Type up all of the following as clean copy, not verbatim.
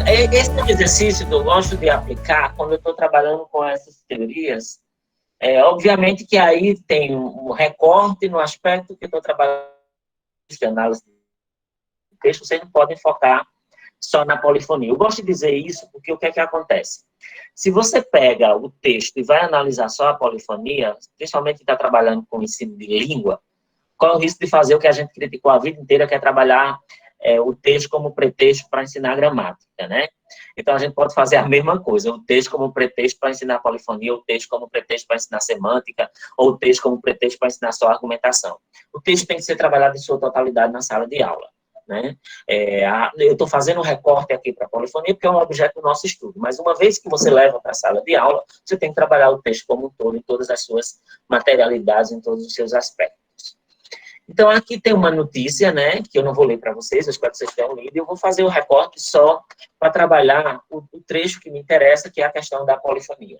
esse exercício que eu gosto de aplicar quando eu estou trabalhando com essas teorias, obviamente que aí tem um recorte no aspecto que eu estou trabalhando de análise de texto, vocês não podem focar só na polifonia. Eu gosto de dizer isso porque o que é que acontece? Se você pega o texto e vai analisar só a polifonia, principalmente que está trabalhando com ensino de língua, qual é o risco de fazer o que a gente criticou a vida inteira, que é trabalhar o texto como pretexto para ensinar gramática, né? Então, a gente pode fazer a mesma coisa, o texto como pretexto para ensinar polifonia, o texto como pretexto para ensinar semântica, ou o texto como pretexto para ensinar só argumentação. O texto tem que ser trabalhado em sua totalidade na sala de aula, né? Eu estou fazendo um recorte aqui para a polifonia, porque é um objeto do nosso estudo, mas uma vez que você leva para a sala de aula, você tem que trabalhar o texto como um todo, em todas as suas materialidades, em todos os seus aspectos. Então, aqui tem uma notícia, né, que eu não vou ler para vocês, eu espero que vocês tenham lido, e eu vou fazer o recorte só para trabalhar o trecho que me interessa, que é a questão da polifonia.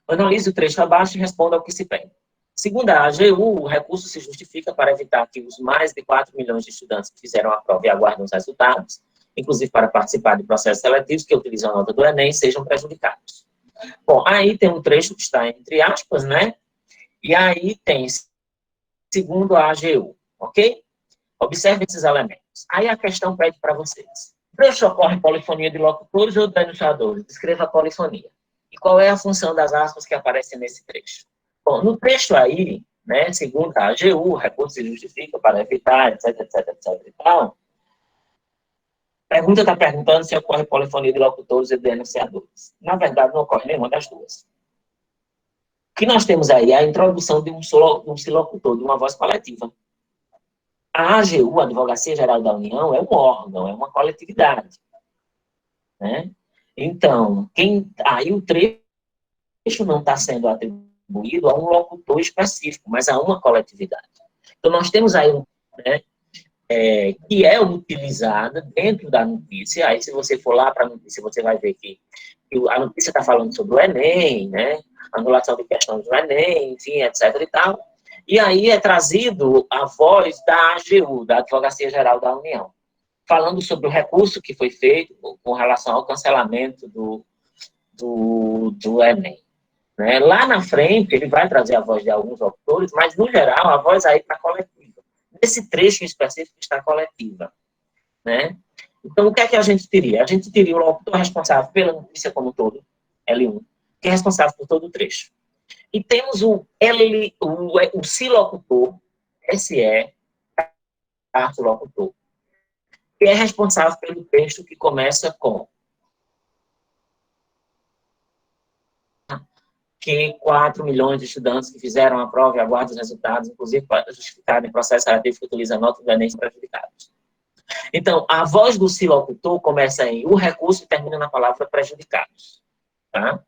Analise o trecho abaixo e responda ao que se pede. Segundo a AGU, o recurso se justifica para evitar que os mais de 4 milhões de estudantes que fizeram a prova e aguardam os resultados, inclusive para participar de processos seletivos que utilizam a nota do Enem, sejam prejudicados. Bom, aí tem um trecho que está entre aspas, né, e aí tem segundo a AGU, ok? Observe esses elementos. Aí a questão pede para vocês. O trecho ocorre polifonia de locutores ou denunciadores? Descreva a polifonia. E qual é a função das aspas que aparecem nesse trecho? Bom, no trecho aí, né, segundo a AGU, o recurso se justifica para evitar, etc, etc, etc e tal. A pergunta está perguntando se ocorre polifonia de locutores e denunciadores. Na verdade, não ocorre nenhuma das duas. O que nós temos aí é a introdução de um silocutor, de uma voz coletiva. A AGU, a Advocacia Geral da União, é um órgão, é uma coletividade, né? Então, aí o trecho não está sendo atribuído a um locutor específico, mas a uma coletividade. Então, nós temos aí né, que é utilizada dentro da notícia. Aí, se você for lá para a notícia, você vai ver que a notícia está falando sobre o Enem, né? Anulação de questões do Enem, enfim, etc. e tal. E aí é trazido a voz da AGU, da Advocacia Geral da União, falando sobre o recurso que foi feito com relação ao cancelamento do Enem. Né? Lá na frente, ele vai trazer a voz de alguns autores, mas, no geral, a voz aí está coletiva. Nesse trecho em específico está coletiva. Né? Então, o que é que a gente teria? A gente teria o locutor responsável pela notícia como um todo, L1, que é responsável por todo o trecho. E temos o silocutor, SE, locutor, que é responsável pelo texto que começa com que 4 milhões de estudantes que fizeram a prova e aguardam os resultados, inclusive para justificar em processo seletivo que utiliza a nota do Enem, são prejudicados. Então, a voz do silocutor começa em o recurso e termina na palavra prejudicados. Tá?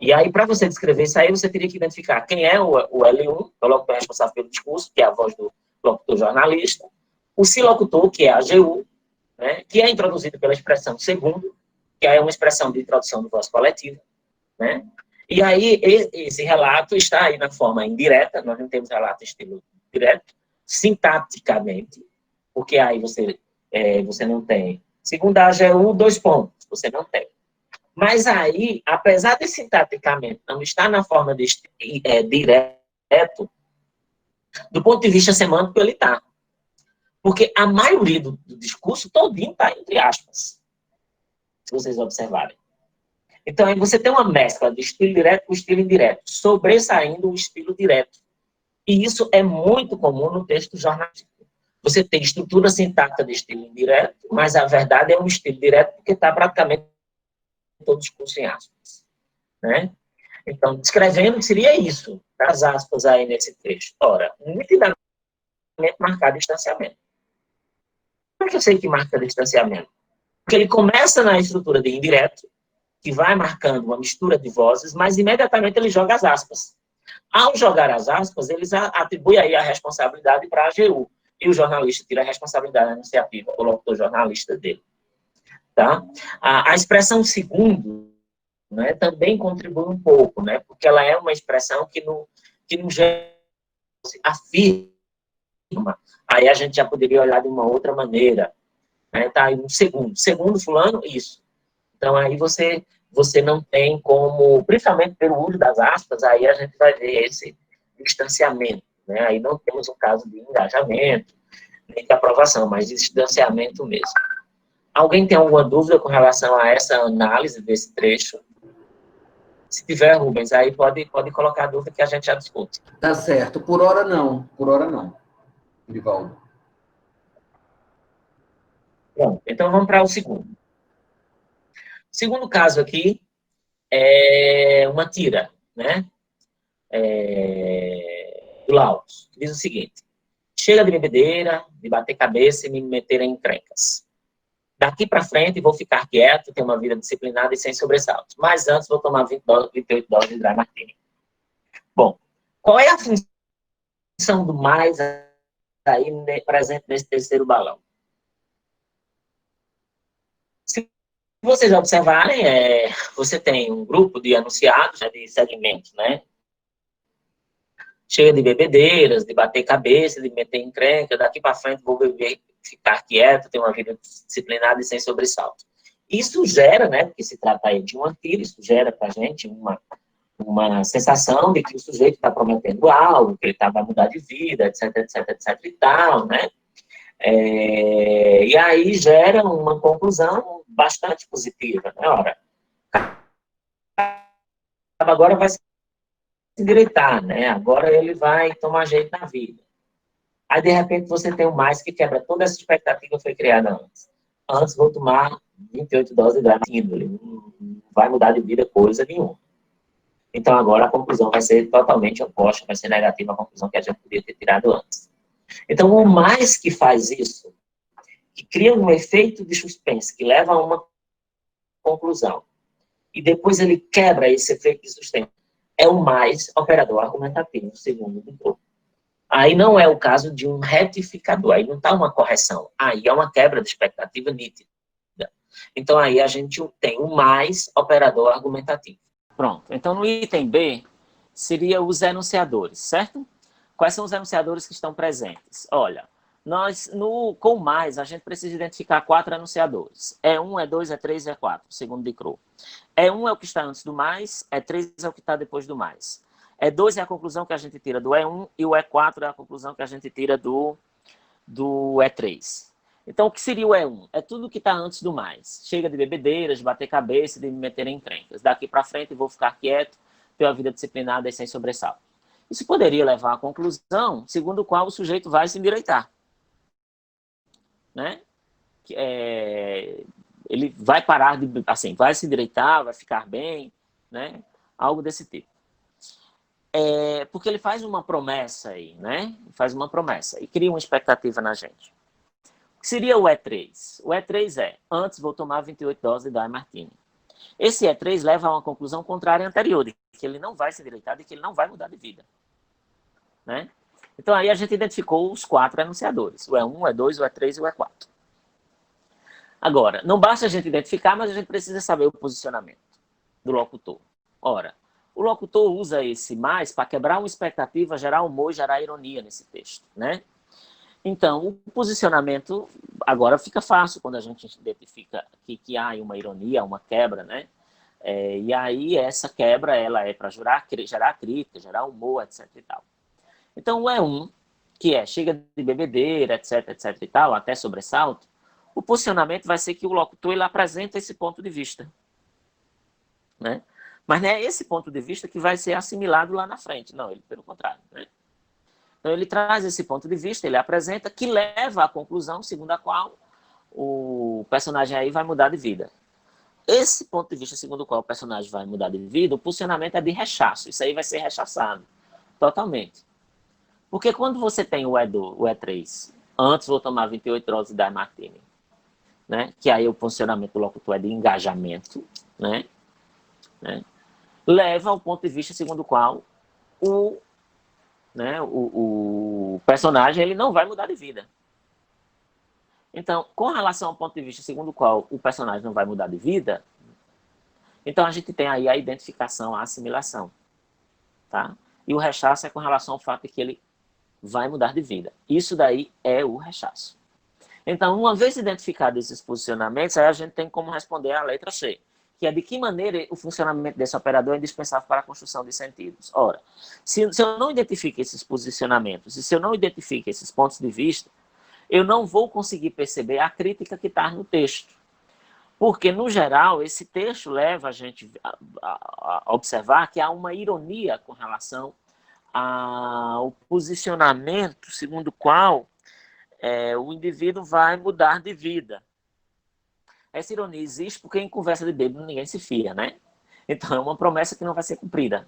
E aí, para você descrever isso aí, você teria que identificar quem é o L1, o locutor responsável pelo discurso, que é a voz do locutor jornalista, o silocutor, que é a AGU, né, que é introduzido pela expressão segundo, que é uma expressão de introdução de voz coletiva, né? E aí, esse relato está aí na forma indireta, nós não temos relato estilo direto, sintaticamente, porque aí você não tem. Segundo a AGU, 2 pontos, você não tem. Mas aí, apesar de sintaticamente não estar na forma de direto, do ponto de vista semântico, ele está. Porque a maioria do discurso todinho está entre aspas, se vocês observarem. Então, aí você tem uma mescla de estilo direto com estilo indireto, sobressaindo o estilo direto. E isso é muito comum no texto jornalístico. Você tem estrutura sintática de estilo indireto, mas a verdade é um estilo direto porque está praticamente todo o discurso em aspas. Né? Então, descrevendo, seria isso, as aspas aí nesse texto. Ora, nitidamente marcar distanciamento. Como é que eu sei que marca distanciamento? Porque ele começa na estrutura de indireto, que vai marcando uma mistura de vozes, mas imediatamente ele joga as aspas. Ao jogar as aspas, eles atribuem aí a responsabilidade para a AGU. E o jornalista tira a responsabilidade anunciativa, o locutor jornalista dele. Tá? A expressão segundo, né, também contribui um pouco, né, porque ela é uma expressão que no afirma. Aí a gente já poderia olhar de uma outra maneira. Né, tá aí um segundo. Segundo fulano, isso. Então, aí você não tem como, principalmente pelo uso das aspas, aí a gente vai ver esse distanciamento, né? Aí não temos um caso de engajamento, nem de aprovação, mas de distanciamento mesmo. Alguém tem alguma dúvida com relação a essa análise desse trecho? Se tiver, Rubens, aí pode colocar a dúvida que a gente já discute. Tá certo. Por hora não, Divaldo. Bom, então vamos para o segundo. O segundo caso aqui é uma tira, né? Do Laos. Diz o seguinte: chega de bebedeira, de bater cabeça e me meter em encrencas. Daqui para frente vou ficar quieto, ter uma vida disciplinada e sem sobressaltos. Mas antes vou tomar 28 doses de dry martini. Bom, qual é a função do mais aí presente nesse terceiro balão? Se vocês observarem, você tem um grupo de anunciados, né, de segmentos, né? Chega de bebedeiras, de bater cabeça, de meter encrenca, daqui para frente vou beber, ficar quieto, ter uma vida disciplinada e sem sobressalto. Isso gera, né, porque se trata aí de um antídoto, isso gera para a gente uma sensação de que o sujeito está prometendo algo, que ele vai mudar de vida, etc, etc, etc e tal, né? E aí gera uma conclusão bastante positiva, né? Ora, agora vai se endireitar, né? Agora ele vai tomar jeito na vida. Aí, de repente, você tem o mais que quebra toda essa expectativa que foi criada antes. Antes, vou tomar 28 doses de índole. Não vai mudar de vida coisa nenhuma. Então, agora a conclusão vai ser totalmente oposta, vai ser negativa à conclusão que a gente podia ter tirado antes. Então, o mais que faz isso, que cria um efeito de suspense, que leva a uma conclusão, e depois ele quebra esse efeito de suspense, é o mais operador argumentativo, segundo o grupo. Aí não é o caso de um retificador, aí não está uma correção, aí é uma quebra de expectativa nítida. Então, aí a gente tem o mais operador argumentativo. Pronto. Então, no item B, seria os enunciadores, certo? Quais são os enunciadores que estão presentes? Olha, com mais, a gente precisa identificar 4 enunciadores. E1, E2, E3 e E4, segundo de Crow. E1 é o que está antes do mais, E3 é o que está depois do mais. E2 é a conclusão que a gente tira do E1 e o E4 é a conclusão que a gente tira do E3. Então, o que seria o E1? É tudo que está antes do mais. Chega de bebedeiras, de bater cabeça, de me meter em encrencas. Daqui para frente vou ficar quieto, ter uma vida disciplinada e sem sobressalto. Isso poderia levar à conclusão segundo a qual o sujeito vai se endireitar. Né? Ele vai parar de... Assim, vai se endireitar, vai ficar bem, né? Algo desse tipo. Porque ele faz uma promessa aí, né? Faz uma promessa e cria uma expectativa na gente. O que seria o E3? O E3 antes vou tomar 28 doses de Daimartine. Esse E3 leva a uma conclusão contrária à anterior, de que ele não vai se endireitar, e que ele não vai mudar de vida. Né? Então, aí a gente identificou os 4 enunciadores, o E1, o E2, o E3 e o E4. Agora, não basta a gente identificar, mas a gente precisa saber o posicionamento do locutor. Ora, o locutor usa esse mais para quebrar uma expectativa, gerar humor e gerar ironia nesse texto, né? Então, o posicionamento agora fica fácil quando a gente identifica que há uma ironia, uma quebra, né? E aí essa quebra ela é para gerar crítica, gerar humor, etc e tal. Então, o E1, que chega de bebedeira, etc, etc e tal, até sobressalto, o posicionamento vai ser que o locutor ele apresenta esse ponto de vista, né? Mas não é esse ponto de vista que vai ser assimilado lá na frente, não, ele pelo contrário, né? Então, ele traz esse ponto de vista, ele apresenta, que leva à conclusão segundo a qual o personagem aí vai mudar de vida. Esse ponto de vista segundo o qual o personagem vai mudar de vida, o posicionamento é de rechaço. Isso aí vai ser rechaçado totalmente. Porque quando você tem o E3, antes vou tomar 28 doses de Daimartine, né? Que aí o posicionamento do locutor é de engajamento, né? Leva ao ponto de vista segundo o qual o personagem ele não vai mudar de vida. Então, com relação ao ponto de vista segundo o qual o personagem não vai mudar de vida, então a gente tem aí a identificação, a assimilação. Tá? E o rechaço é com relação ao fato de que ele vai mudar de vida. Isso daí é o rechaço. Então, uma vez identificados esses posicionamentos, aí a gente tem como responder a letra C, que é de que maneira o funcionamento desse operador é indispensável para a construção de sentidos. Ora, se eu não identifico esses posicionamentos, e se eu não identifico esses pontos de vista, eu não vou conseguir perceber a crítica que está no texto. Porque, no geral, esse texto leva a gente a observar que há uma ironia com relação ao posicionamento segundo o qual o indivíduo vai mudar de vida. Essa ironia existe porque em conversa de bêbado ninguém se fia, né? Então é uma promessa que não vai ser cumprida.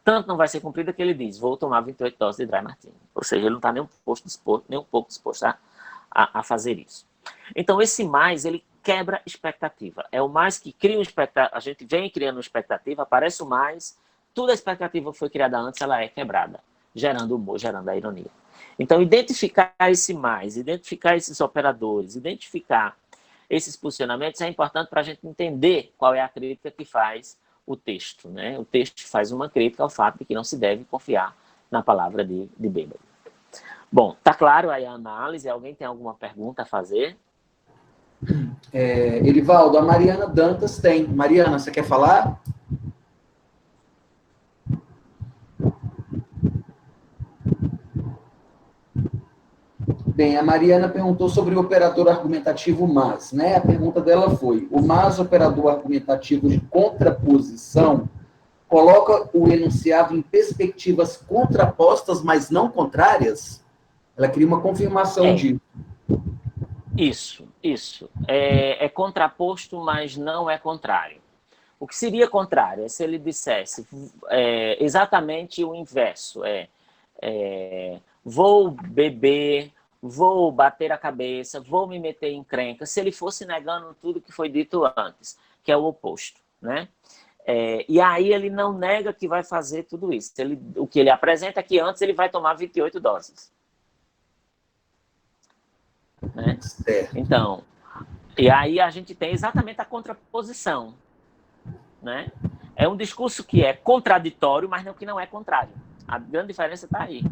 Tanto não vai ser cumprida que ele diz, vou tomar 28 doses de Dry Martini. Ou seja, ele não está nem um pouco disposto a fazer isso. Então esse mais, ele quebra expectativa. É o mais que cria uma expectativa, a gente vem criando uma expectativa, aparece o mais, toda a expectativa que foi criada antes, ela é quebrada, gerando humor, gerando a ironia. Então, identificar esse mais, identificar esses operadores, identificar esses posicionamentos é importante para a gente entender qual é a crítica que faz o texto, né? O texto faz uma crítica ao fato de que não se deve confiar na palavra de bêbado. Bom, tá claro aí a análise? Alguém tem alguma pergunta a fazer? Elivaldo, a Mariana Dantas tem. Mariana, você quer falar? Bem, a Mariana perguntou sobre o operador argumentativo mas, né? A pergunta dela foi: o mas operador argumentativo de contraposição coloca o enunciado em perspectivas contrapostas, mas não contrárias? Ela queria uma confirmação disso. Isso. É contraposto, mas não é contrário. O que seria contrário é se ele dissesse exatamente o inverso. Vou beber, vou bater a cabeça, vou me meter em encrenca, se ele fosse negando tudo que foi dito antes, que é o oposto, né? E aí ele não nega que vai fazer tudo isso. O que ele apresenta é que antes ele vai tomar 28 doses. Né? Então, e aí a gente tem exatamente a contraposição. Né? É um discurso que é contraditório, mas não que não é contrário. A grande diferença está aí.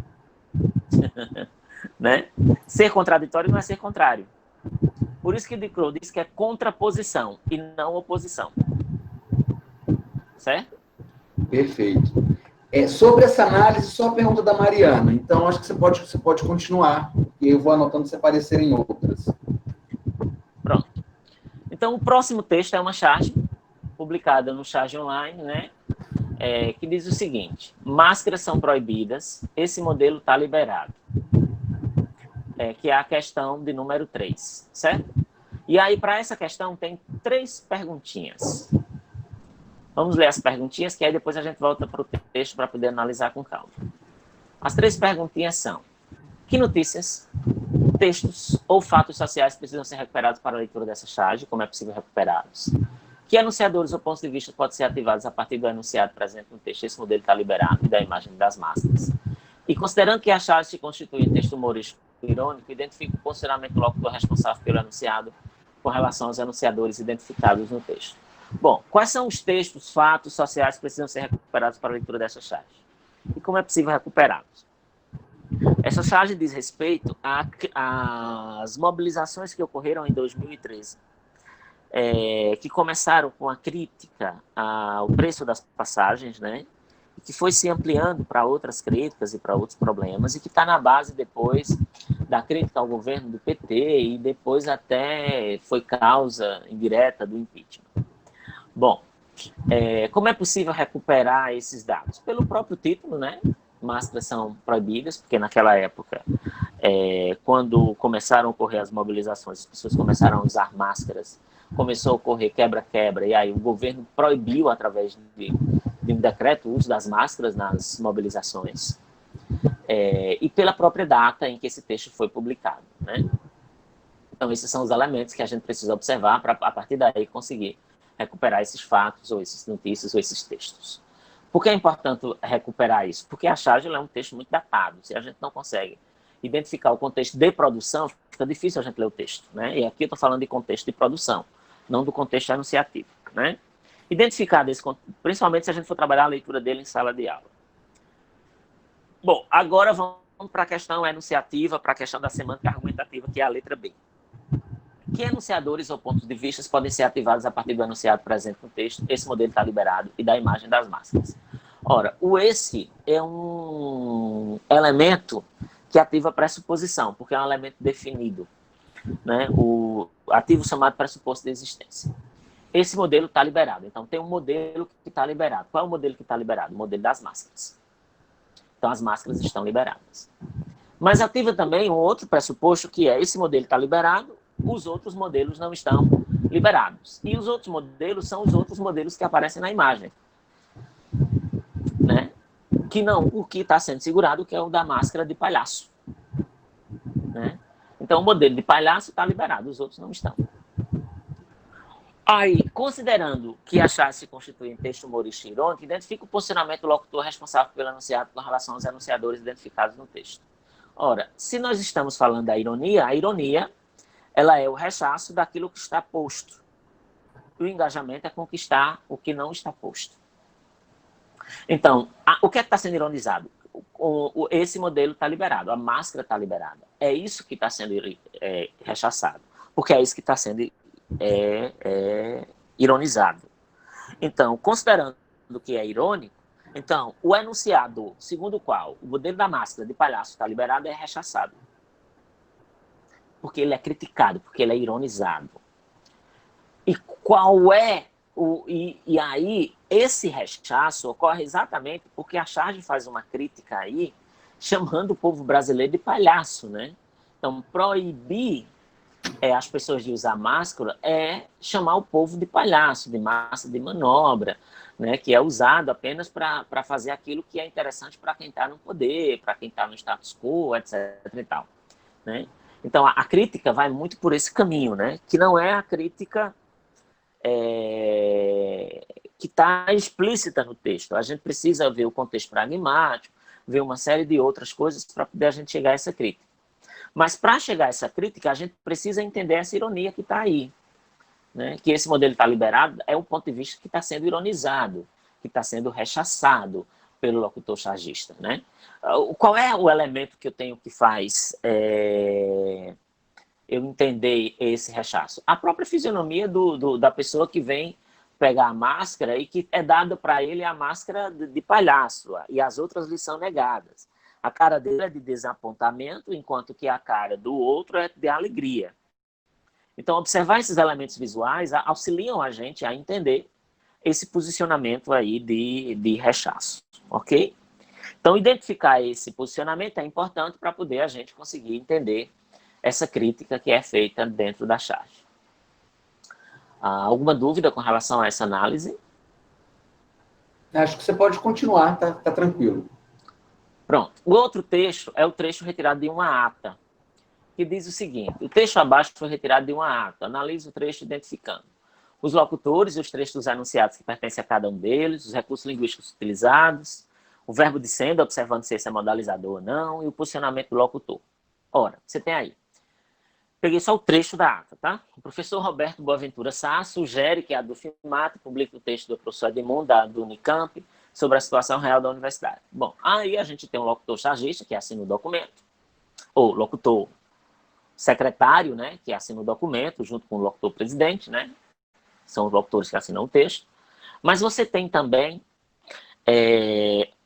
Né? Ser contraditório não é ser contrário. Por isso que Duclos diz que é contraposição e não oposição. Certo? Perfeito. Sobre essa análise, só a pergunta da Mariana. Então, acho que você pode continuar, e eu vou anotando se aparecerem outras. Pronto. Então, o próximo texto é uma charge publicada no Charge Online, né? Que diz o seguinte: máscaras são proibidas, esse modelo está liberado. Que é a questão de número 3, certo? E aí, para essa questão, tem 3 perguntinhas. Vamos ler as perguntinhas, que aí depois a gente volta para o texto para poder analisar com calma. As 3 perguntinhas são: que notícias, textos ou fatos sociais precisam ser recuperados para a leitura dessa charge? Como é possível recuperá-los? Que anunciadores ou pontos de vista podem ser ativados a partir do enunciado presente no texto? Esse modelo está liberado, e da imagem das máscaras. E considerando que a charge se constitui em texto humorístico irônico, identifica o posicionamento do locutor responsável pelo enunciado com relação aos enunciadores identificados no texto. Bom, quais são os textos, fatos sociais que precisam ser recuperados para a leitura dessa charge? E como é possível recuperá-los? Essa charge diz respeito às mobilizações que ocorreram em 2013, que começaram com a crítica ao preço das passagens, né? E que foi se ampliando para outras críticas e para outros problemas, e que está na base depois da crítica ao governo do PT, e depois até foi causa indireta do impeachment. Bom, como é possível recuperar esses dados? Pelo próprio título, né? Máscaras são proibidas, porque naquela época, quando começaram a ocorrer as mobilizações, as pessoas começaram a usar máscaras, começou a ocorrer quebra-quebra, e aí o governo proibiu, através de um decreto, o uso das máscaras nas mobilizações, e pela própria data em que esse texto foi publicado, né? Então, esses são os elementos que a gente precisa observar para, a partir daí, conseguir recuperar esses fatos, ou essas notícias, ou esses textos. Por que é importante recuperar isso? Porque a charge é um texto muito datado. Se a gente não consegue identificar o contexto de produção, fica difícil a gente ler o texto, né? E aqui eu estou falando de contexto de produção, não do contexto enunciativo, né? Identificar desse contexto, principalmente se a gente for trabalhar a leitura dele em sala de aula. Bom, agora vamos para a questão enunciativa, para a questão da semântica argumentativa, que é a letra B, Que enunciadores ou pontos de vista podem ser ativados a partir do enunciado presente no texto? Esse modelo está liberado e da imagem das máscaras. Ora, o esse é um elemento que ativa a pressuposição, porque é um elemento definido, né? O ativo chamado pressuposto de existência. Esse modelo está liberado. Então, tem um modelo que está liberado. Qual é o modelo que está liberado? O modelo das máscaras. Então, as máscaras estão liberadas. Mas ativa também um outro pressuposto, que é esse modelo está liberado, os outros modelos não estão liberados. E os outros modelos são os outros modelos que aparecem na imagem, né? Que não o que está sendo segurado, que é o da máscara de palhaço, né? Então, o modelo de palhaço está liberado, os outros não estão. Aí, considerando que a charge se constitui em texto humorístico e irônico, identifica o posicionamento do locutor responsável pelo enunciado com relação aos enunciadores identificados no texto. Ora, se nós estamos falando da ironia, a ironia ela é o rechaço daquilo que está posto. O engajamento é conquistar o que não está posto. Então, o que é que está sendo ironizado? Esse modelo está liberado, a máscara está liberada. É isso que está sendo rechaçado, porque é isso que está sendo ironizado. Então, considerando que é irônico, então, o enunciado segundo o qual o modelo da máscara de palhaço está liberado é rechaçado. Porque ele é criticado, porque ele é ironizado. E qual é e aí, esse rechaço ocorre exatamente porque a charge faz uma crítica aí, chamando o povo brasileiro de palhaço, né? Então, proibir as pessoas de usar máscara é chamar o povo de palhaço, de massa de manobra, né? Que é usado apenas para fazer aquilo que é interessante para quem está no poder, para quem está no status quo, etc. e tal, né? Então, a crítica vai muito por esse caminho, né? Que não é a crítica que está explícita no texto. A gente precisa ver o contexto pragmático, ver uma série de outras coisas para poder a gente chegar a essa crítica. Mas para chegar a essa crítica, a gente precisa entender essa ironia que está aí, né? Que esse modelo está liberado é um ponto de vista que está sendo ironizado, que está sendo rechaçado pelo locutor chargista, né? Qual é o elemento que eu tenho que faz eu entender esse rechaço? A própria fisionomia da pessoa que vem pegar a máscara e que é dada para ele a máscara de palhaço, e as outras lhe são negadas. A cara dele é de desapontamento, enquanto que a cara do outro é de alegria. Então, observar esses elementos visuais auxiliam a gente a entender esse posicionamento aí de rechaço, ok? Então, identificar esse posicionamento é importante para poder a gente conseguir entender essa crítica que é feita dentro da charge. Alguma dúvida com relação a essa análise? Acho que você pode continuar, tá tranquilo. Pronto. O outro trecho é o trecho retirado de uma ata, que diz o seguinte: o trecho abaixo foi retirado de uma ata. Analise o trecho identificando os locutores e os trechos dos enunciados que pertencem a cada um deles, os recursos linguísticos utilizados, o verbo de sendo, observando se esse é modalizador ou não, e o posicionamento do locutor. Ora, você tem aí. Peguei só o trecho da ata, tá? O professor Roberto Boaventura Sá sugere que a Dufimate publique o texto do professor Edmundo, do Unicamp, sobre a situação real da universidade. Bom, aí a gente tem um locutor chargista, que assina o documento, ou locutor secretário, né, que assina o documento, junto com o locutor presidente, né? São os locutores que assinam o texto. Mas você tem também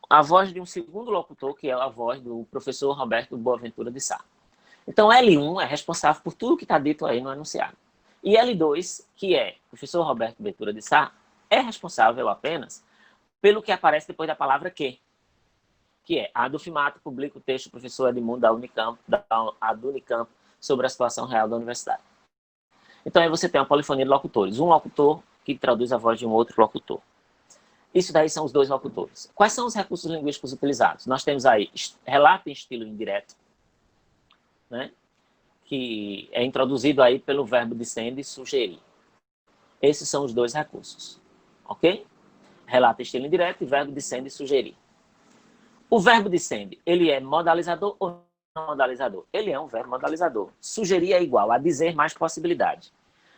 a voz de um segundo locutor, que é a voz do professor Roberto Boaventura de Sá. Então, L1 é responsável por tudo que está dito aí no enunciado. E L2, que é o professor Roberto Boaventura de Sá, é responsável apenas pelo que aparece depois da palavra que é a Dufimate publica o texto do professor Edmundo da Unicamp, do Unicamp, sobre a situação real da universidade. Então, aí você tem uma polifonia de locutores. Um locutor que traduz a voz de um outro locutor. Isso daí são os dois locutores. Quais são os recursos linguísticos utilizados? Nós temos aí relato em estilo indireto, né? Que é introduzido aí pelo verbo dissende e sugerir. Esses são os dois recursos. Ok? Relato em estilo indireto e verbo dissende e sugerir. O verbo dissende, ele é modalizador ou não modalizador? Ele é um verbo modalizador. Sugerir é igual a dizer mais possibilidade.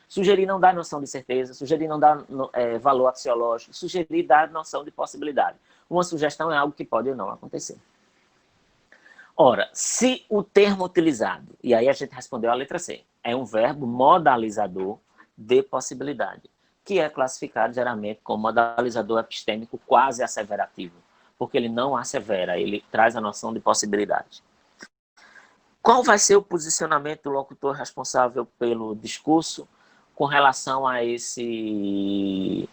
Sugerir não dá noção de certeza, sugerir não dá valor axiológico, sugerir dá noção de possibilidade. Uma sugestão é algo que pode ou não acontecer. Ora, se o termo utilizado, e aí a gente respondeu a letra C, é um verbo modalizador de possibilidade, que é classificado geralmente como modalizador epistêmico quase asseverativo, porque ele não assevera, ele traz a noção de possibilidade. Qual vai ser o posicionamento do locutor responsável pelo discurso com relação a esse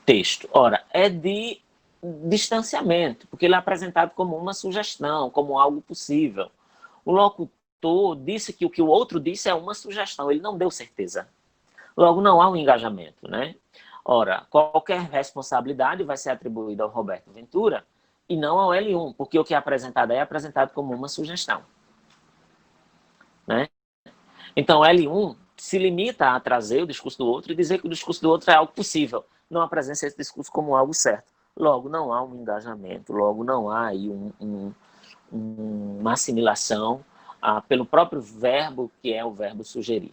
texto? Ora, é de distanciamento, porque ele é apresentado como uma sugestão, como algo possível. O locutor disse que o que o outro disse é uma sugestão, ele não deu certeza. Logo, não há um engajamento, né? Ora, qualquer responsabilidade vai ser atribuída ao Roberto Ventura e não ao L1, porque o que é apresentado aí é apresentado como uma sugestão, né? Então, L1 se limita a trazer o discurso do outro e dizer que o discurso do outro é algo possível, não apresenta esse discurso como algo certo. Logo, não há um engajamento, logo, não há aí uma assimilação pelo próprio verbo, que é o verbo sugerir.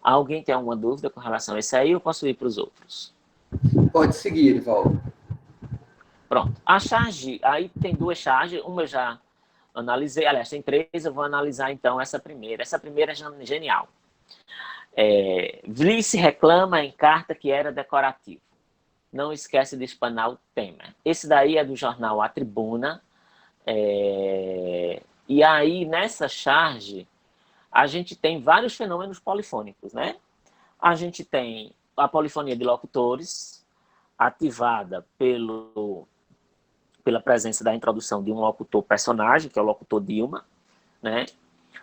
Alguém tem alguma dúvida com relação a isso aí ou posso ir para os outros? Pode seguir, Valdo. Pronto. A charge, aí tem duas charges, uma eu já analisei, aliás, tem três, eu vou analisar então essa primeira. Essa primeira é genial. Vlice reclama em carta que era decorativo. Não esquece de espanar o tema. Esse daí é do jornal A Tribuna. E aí, nessa charge, a gente tem vários fenômenos polifônicos, né? A gente tem a polifonia de locutores, ativada pela presença da introdução de um locutor personagem, que é o locutor Dilma, né?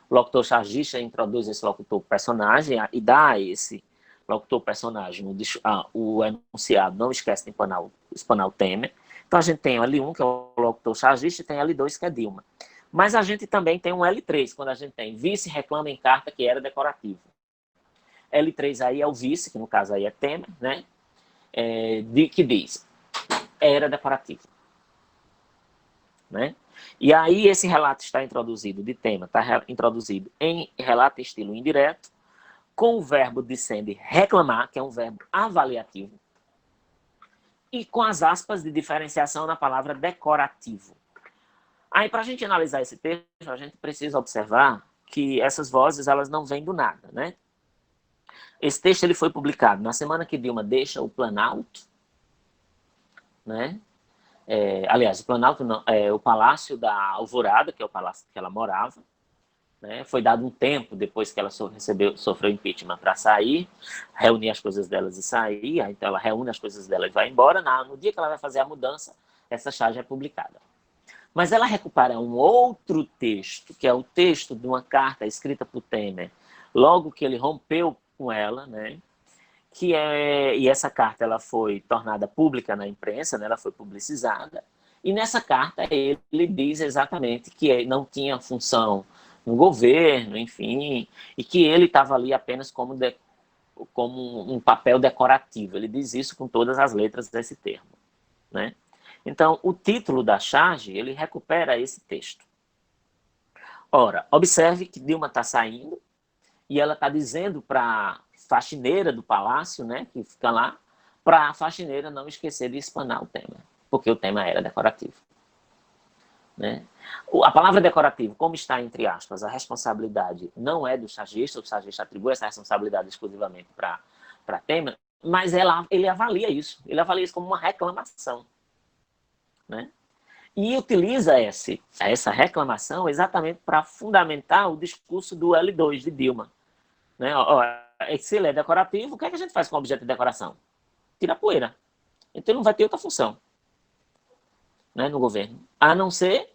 O locutor chargista introduz esse locutor personagem e dá a esse locutor personagem o enunciado, não esquece de espanar o Temer. Então a gente tem o L1, que é o locutor chargista, e tem o L2, que é Dilma. Mas a gente também tem um L3, quando a gente tem vice reclama em carta que era decorativo. L3 aí é o vice, que no caso aí é Temer, né? Que diz, era decorativo. Né? E aí esse relato está introduzido de tema, está introduzido em relato estilo indireto, com o verbo dizendo reclamar, que é um verbo avaliativo, e com as aspas de diferenciação na palavra decorativo. Aí, para a gente analisar esse texto, a gente precisa observar que essas vozes, elas não vêm do nada, né? Esse texto ele foi publicado na semana que Dilma deixa o Planalto, né? Aliás, o Planalto não, o Palácio da Alvorada, que é o palácio que ela morava, né? Foi dado um tempo depois que ela sofreu impeachment para sair, reunir as coisas delas e sair. Então ela reúne as coisas dela e vai embora. No dia que ela vai fazer a mudança, essa charge é publicada. Mas ela recupera um outro texto, que é o texto de uma carta escrita por Temer, logo que ele rompeu com ela, né? E essa carta ela foi tornada pública na imprensa, né? Ela foi publicizada, e nessa carta ele diz exatamente que não tinha função no governo, enfim, e que ele estava ali apenas como um papel decorativo. Ele diz isso com todas as letras desse termo, né? Então, o título da charge, ele recupera esse texto. Ora, observe que Dilma está saindo e ela está dizendo para a faxineira do palácio, né, que fica lá, para a faxineira não esquecer de espanar o tema, porque o tema era decorativo. Né? A palavra decorativo, como está entre aspas, a responsabilidade não é do chargista, o chargista atribui essa responsabilidade exclusivamente para Temer, mas ele avalia isso como uma reclamação. Né? E utiliza essa reclamação exatamente para fundamentar o discurso do L2 de Dilma. Né? Se ele é decorativo, o que é que a gente faz com o objeto de decoração? Tira a poeira. Então ele não vai ter outra função, né, no governo, a não ser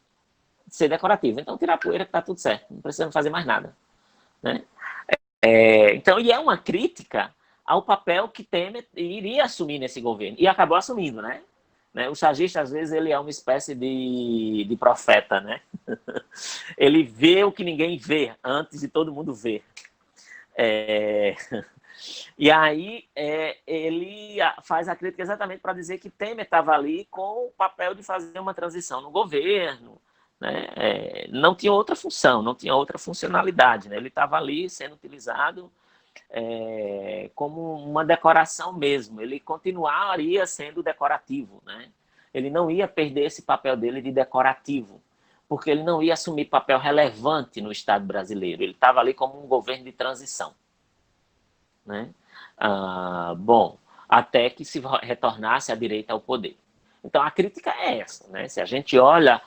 decorativo. Então tira a poeira que está tudo certo, não precisa fazer mais nada. Né? Então, e é uma crítica ao papel que Temer iria assumir nesse governo, e acabou assumindo, né? O chargista, às vezes, ele é uma espécie de profeta, né? Ele vê o que ninguém vê, antes de todo mundo ver. E aí, ele faz a crítica exatamente para dizer que Temer estava ali com o papel de fazer uma transição no governo, né? Não tinha outra função, não tinha outra funcionalidade, né? Ele estava ali sendo utilizado como uma decoração mesmo. Ele continuaria sendo decorativo, né? Ele não ia perder esse papel dele de decorativo, porque ele não ia assumir papel relevante no Estado brasileiro. Ele estava ali como um governo de transição, né? Bom, até que se retornasse a direita ao poder. Então, a crítica é essa, né? Se a gente olha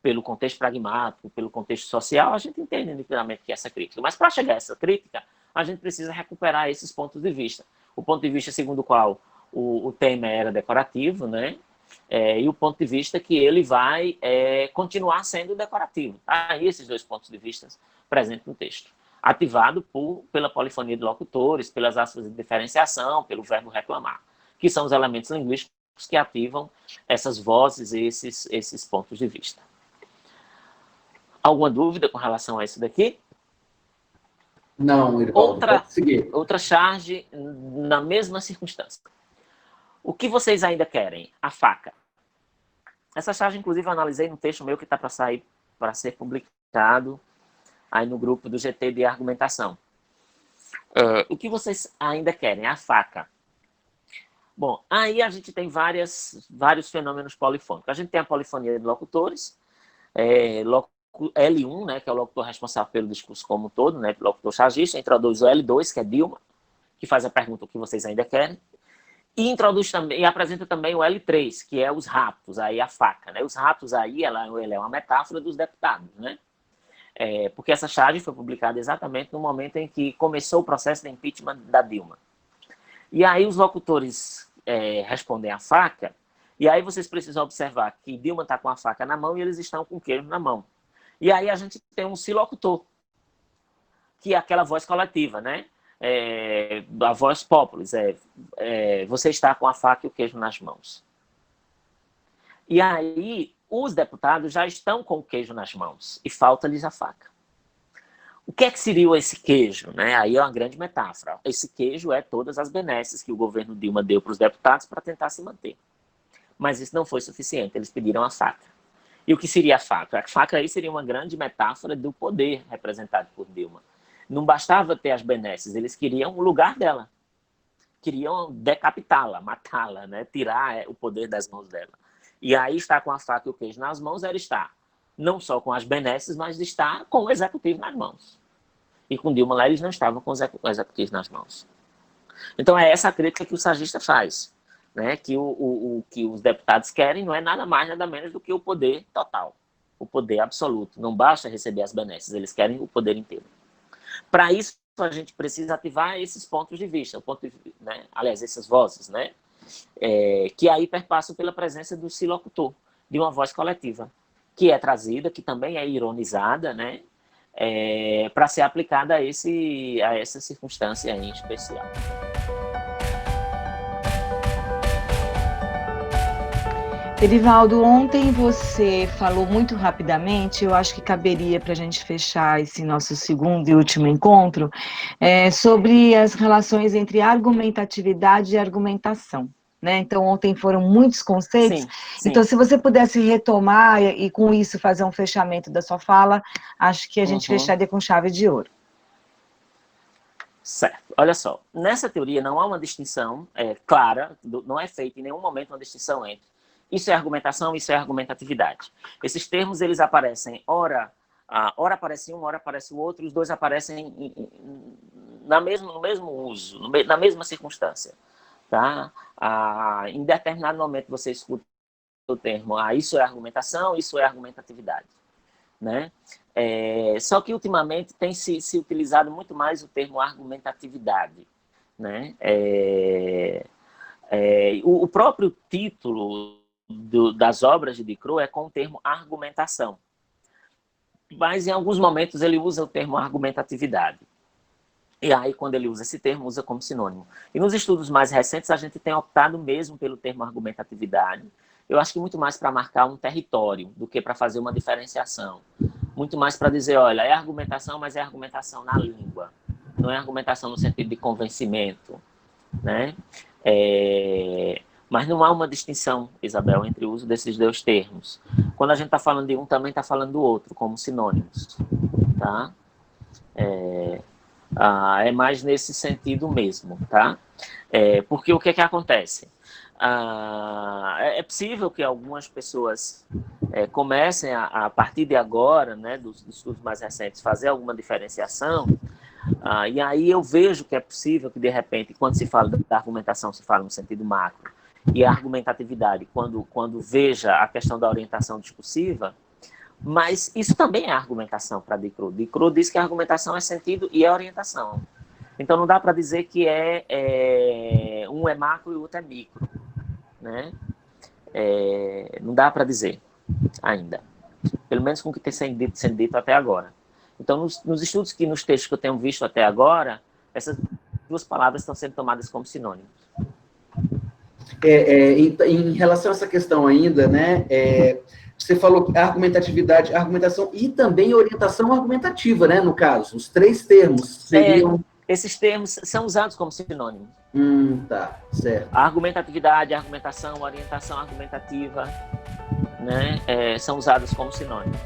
pelo contexto pragmático, pelo contexto social, a gente entende nitidamente que é essa crítica. Mas, para chegar a essa crítica, a gente precisa recuperar esses pontos de vista. O ponto de vista segundo o qual o tema era decorativo, né? E o ponto de vista que ele vai continuar sendo decorativo. Tá? E esses dois pontos de vista presentes no texto. Ativado pela polifonia de locutores, pelas aspas de diferenciação, pelo verbo reclamar, que são os elementos linguísticos que ativam essas vozes e esses pontos de vista. Alguma dúvida com relação a isso daqui? Não, Erivaldo, pode seguir. Outra charge na mesma circunstância. O que vocês ainda querem? A faca. Essa charge, inclusive, eu analisei no texto meu que está para sair, para ser publicado aí no grupo do GT de argumentação. O que vocês ainda querem? A faca. Bom, aí a gente tem vários fenômenos polifônicos. A gente tem a polifonia de locutores, L1, né, que é o locutor responsável pelo discurso como um todo, né, locutor chargista, introduz o L2, que é Dilma, que faz a pergunta o que vocês ainda querem, e introduz também, e apresenta também o L3, que é os raptos, aí a faca, né? Os raptos aí, ela é uma metáfora dos deputados, né? Porque essa charge foi publicada exatamente no momento em que começou o processo de impeachment da Dilma. E aí os locutores respondem a faca, e aí vocês precisam observar que Dilma está com a faca na mão e eles estão com o queijo na mão. E aí a gente tem um silocutor, que é aquela voz coletiva, né? A voz populis, você está com a faca e o queijo nas mãos. E aí os deputados já estão com o queijo nas mãos e falta-lhes a faca. O que é que seria esse queijo? Né? Aí é uma grande metáfora. Esse queijo é todas as benesses que o governo Dilma deu para os deputados para tentar se manter. Mas isso não foi suficiente, eles pediram a faca. E o que seria a faca? A faca aí seria uma grande metáfora do poder representado por Dilma. Não bastava ter as benesses, eles queriam o lugar dela. Queriam decapitá-la, matá-la, né? Tirar o poder das mãos dela. E aí estar com a faca e o queijo nas mãos era estar não só com as benesses, mas estar com o executivo nas mãos. E com Dilma lá eles não estavam com o executivo nas mãos. Então é essa a crítica que o sagista faz. Né? Que o que os deputados querem não é nada mais, nada menos do que o poder total. O poder absoluto. Não basta receber as benesses, eles querem o poder inteiro. Para isso, a gente precisa ativar esses pontos de vista, né? Aliás, essas vozes, né? Que aí perpassam pela presença do silocutor, de uma voz coletiva, que é trazida, que também é ironizada, né? Para ser aplicada a essa circunstância em especial. Erivaldo, ontem você falou muito rapidamente, eu acho que caberia para a gente fechar esse nosso segundo e último encontro, sobre as relações entre argumentatividade e argumentação. Né? Então, ontem foram muitos conceitos. Sim. Então, se você pudesse retomar e com isso fazer um fechamento da sua fala, acho que a gente fecharia com chave de ouro. Certo. Olha só, nessa teoria não há uma distinção clara, não é feita em nenhum momento uma distinção entre isso é argumentação, isso é argumentatividade. Esses termos, eles aparecem, ora aparece um, ora aparece o outro, os dois aparecem no mesmo uso, na mesma circunstância. Tá? Em determinado momento você escuta o termo, isso é argumentação, isso é argumentatividade. Né? Só que ultimamente tem se utilizado muito mais o termo argumentatividade. Né? O próprio título das obras de Diderot é com o termo argumentação. Mas em alguns momentos ele usa o termo argumentatividade. E aí, quando ele usa esse termo, usa como sinônimo. E nos estudos mais recentes, a gente tem optado mesmo pelo termo argumentatividade. Eu acho que muito mais para marcar um território do que para fazer uma diferenciação. Muito mais para dizer, olha, é argumentação, mas é argumentação na língua. Não é argumentação no sentido de convencimento. Né? Mas não há uma distinção, Isabel, entre o uso desses dois termos. Quando a gente está falando de um, também está falando do outro, como sinônimos. Tá? É mais nesse sentido mesmo. Tá? Porque o que acontece? É possível que algumas pessoas comecem a partir de agora, né, dos estudos mais recentes, fazer alguma diferenciação, e aí eu vejo que é possível que, de repente, quando se fala da argumentação, se fala no sentido macro, e a argumentatividade, quando veja a questão da orientação discursiva, mas isso também é argumentação para Diderot. Diderot diz que a argumentação é sentido e é orientação. Então não dá para dizer que um é macro e o outro é micro, né? Não dá para dizer ainda, pelo menos com o que tem sendo dito até agora. Então nos estudos nos textos que eu tenho visto até agora, essas duas palavras estão sendo tomadas como sinônimos. Em relação a essa questão ainda, né? Você falou argumentatividade, argumentação e também orientação argumentativa, né? No caso, os três termos seriam... Esses termos são usados como sinônimos. Tá, certo. A argumentatividade, a argumentação, a orientação argumentativa, né? São usados como sinônimos.